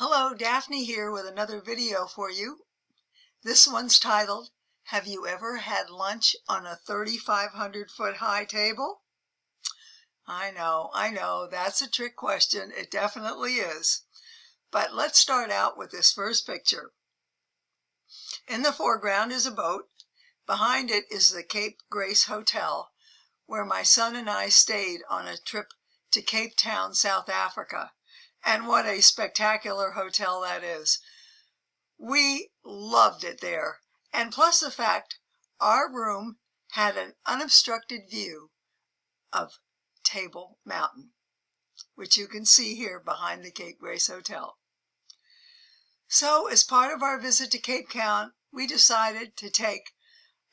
Hello, Daphne here with another video for you. This one's titled, Have you ever had lunch on a 3,500-foot high table? I know, that's a trick question. It definitely is. But let's start out with this first picture. In the foreground is a boat. Behind it is the Cape Grace Hotel, where my son and I stayed on a trip to Cape Town, South Africa. And what a spectacular hotel that is. We loved it there. And plus the fact, our room had an unobstructed view of Table Mountain, which you can see here behind the Cape Grace Hotel. So as part of our visit to Cape Town, we decided to take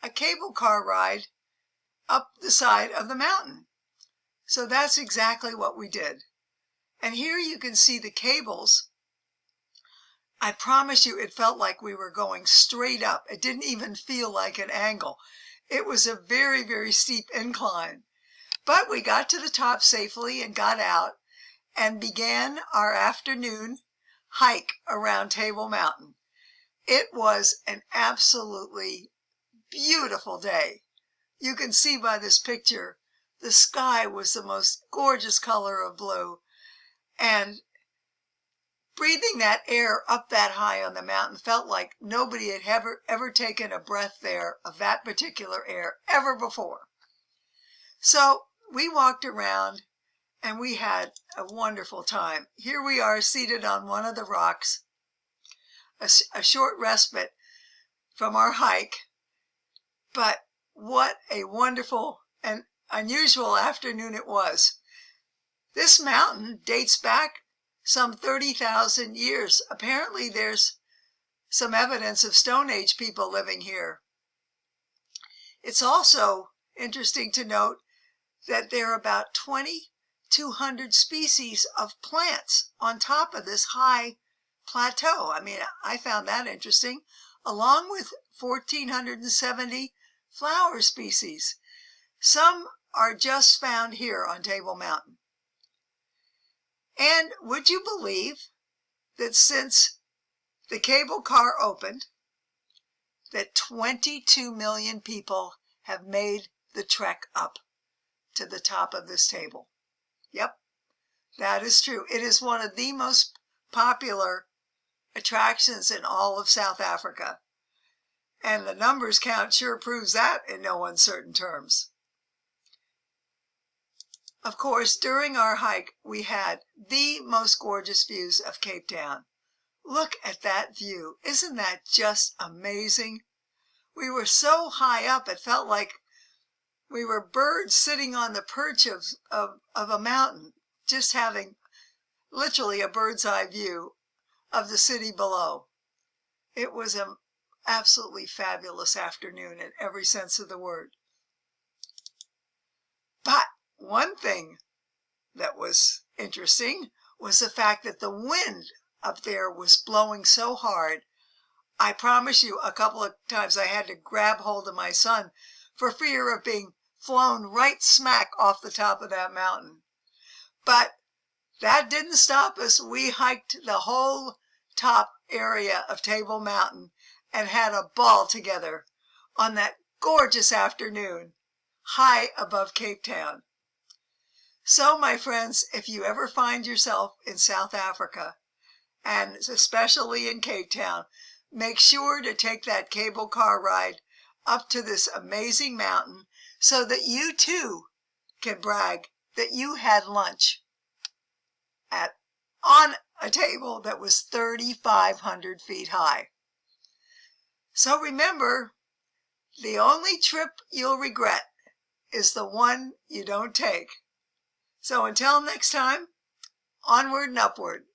a cable car ride up the side of the mountain. So that's exactly what we did. And here you can see the cables. I promise you, it felt like we were going straight up. It didn't even feel like an angle. It was a very, very steep incline. But we got to the top safely and got out and began our afternoon hike around Table Mountain. It was an absolutely beautiful day. You can see by this picture, the sky was the most gorgeous color of blue. And breathing that air up that high on the mountain felt like nobody had ever taken a breath there of that particular air ever before. So we walked around and we had a wonderful time. Here we are seated on one of the rocks, a short respite from our hike. But what a wonderful and unusual afternoon it was. This mountain dates back some 30,000 years. Apparently there's some evidence of Stone Age people living here. It's also interesting to note that there are about 2,200 species of plants on top of this high plateau. I mean, I found that interesting, along with 1,470 flower species. Some are just found here on Table Mountain. And would you believe that since the cable car opened, that 22 million people have made the trek up to the top of this table? Yep, that is true. It is one of the most popular attractions in all of South Africa. And the numbers count sure proves that in no uncertain terms. Of course, during our hike, we had the most gorgeous views of Cape Town. Look at that view. Isn't that just amazing? We were so high up, it felt like we were birds sitting on the perch of a mountain, just having literally a bird's eye view of the city below. It was an absolutely fabulous afternoon in every sense of the word. But one thing that was interesting was the fact that the wind up there was blowing so hard. I promise you, a couple of times I had to grab hold of my son for fear of being flown right smack off the top of that mountain. But that didn't stop us. We hiked the whole top area of Table Mountain and had a ball together on that gorgeous afternoon high above Cape Town. So, my friends, if you ever find yourself in South Africa, and especially in Cape Town, make sure to take that cable car ride up to this amazing mountain so that you too can brag that you had lunch on a table that was 3,500 feet high. So remember, the only trip you'll regret is the one you don't take. So until next time, onward and upward.